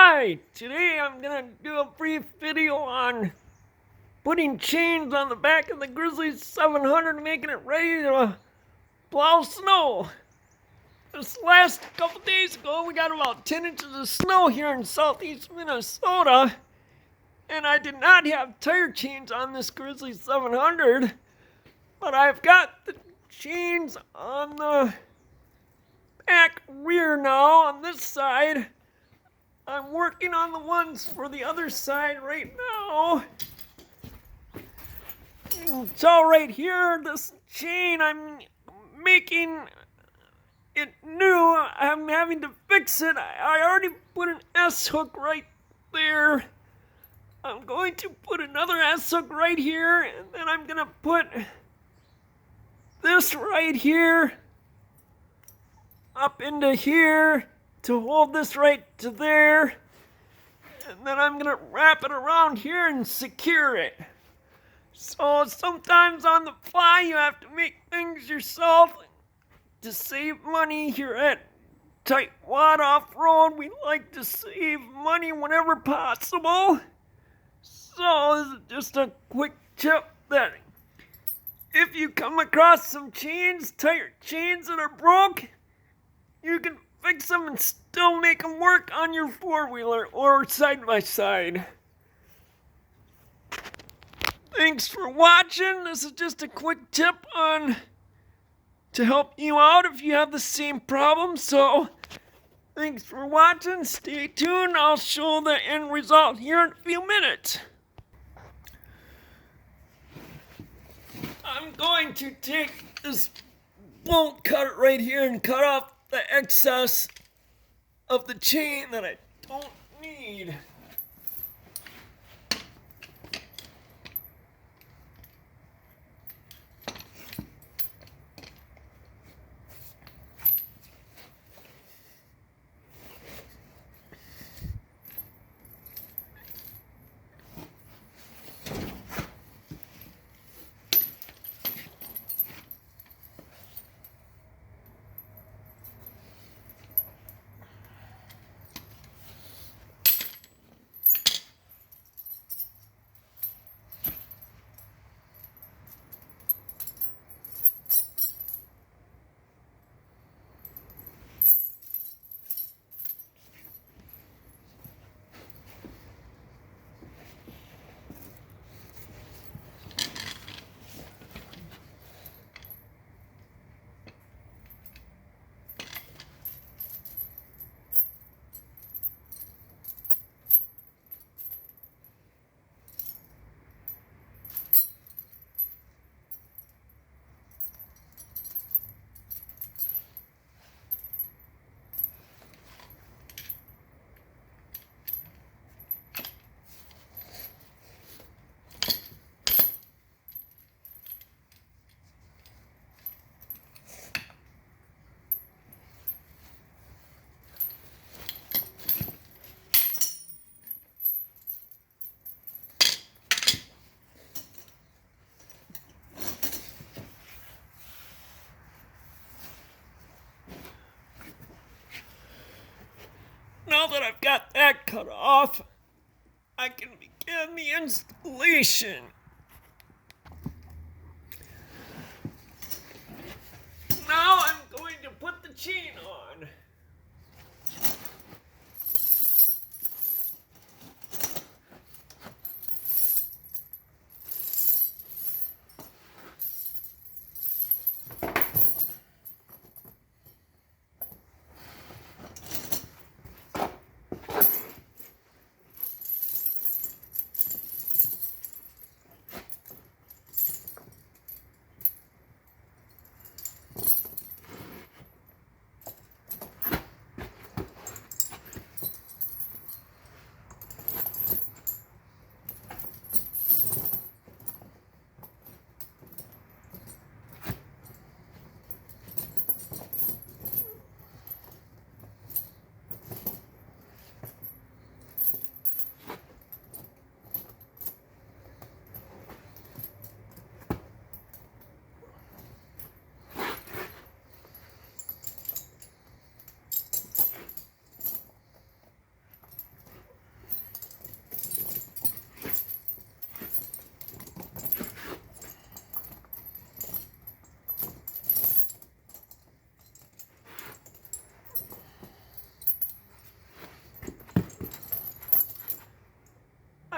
Hi! Today I'm gonna do a brief video on putting chains on the back of the Grizzly 700, making it ready to plow snow. This last couple days ago, we got about 10 inches of snow here in southeast Minnesota, and I did not have tire chains on this Grizzly 700, but I've got the chains on the back rear now on this side. I'm working on the ones for the other side right now. So right here, this chain, I'm making it new. I'm having to fix it. I already put an S hook right there. I'm going to put another S hook right here, and then I'm gonna put this right here up into here to hold this right to there, and then I'm gonna wrap it around here and secure it. So sometimes on the fly you have to make things yourself to save money. Here at Tightwad Off-Road, we like to save money whenever possible. So this is just a quick tip that if you come across some chains, tire chains that are broke, you can fix them and still make them work on your four-wheeler or side-by-side. Thanks for watching. This is just a quick tip to help you out if you have the same problem. So thanks for watching. Stay tuned. I'll show the end result here in a few minutes. I'm going to take this bolt cutter right here and cut off the excess of the chain that I don't need. Now that I've got that cut off, I can begin the installation. Now I'm going to put the chain on.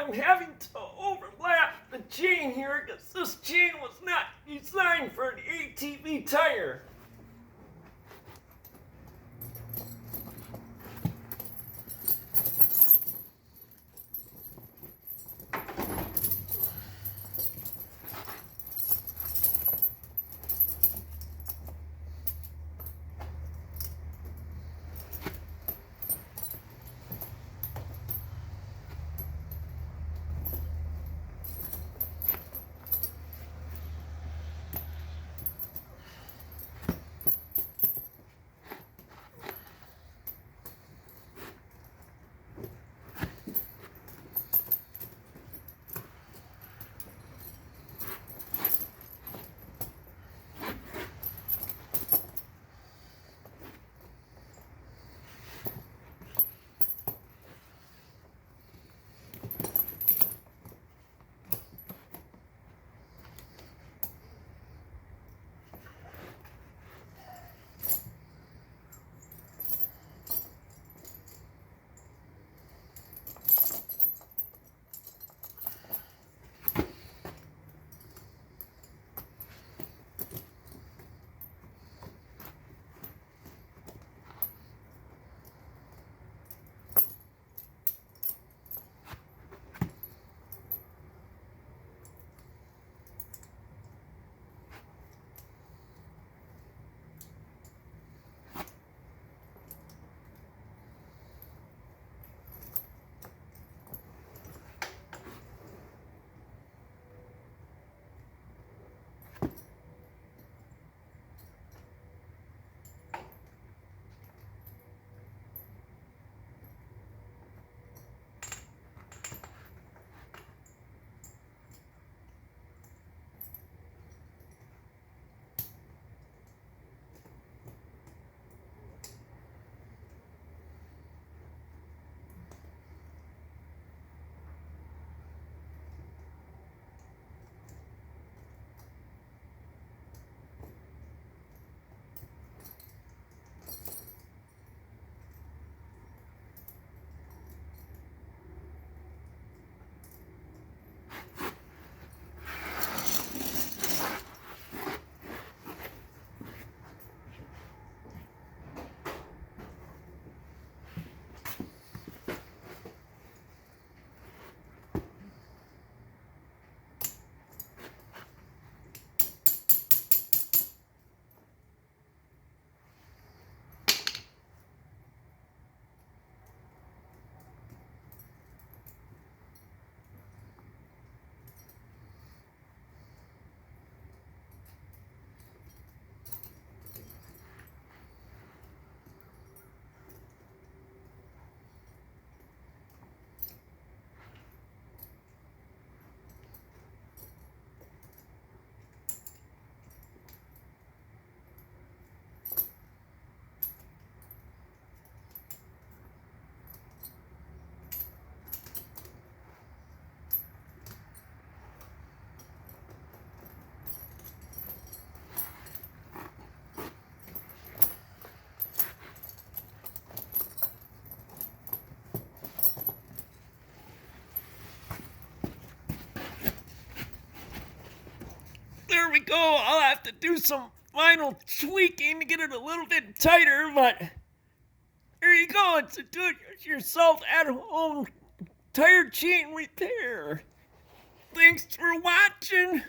I'm having to overlap the chain here because this chain was not designed for an ATV tire. There we go. I'll have to do some final tweaking to get it a little bit tighter, but there you go. It's a do-it-yourself at-home tire chain repair. Thanks for watching.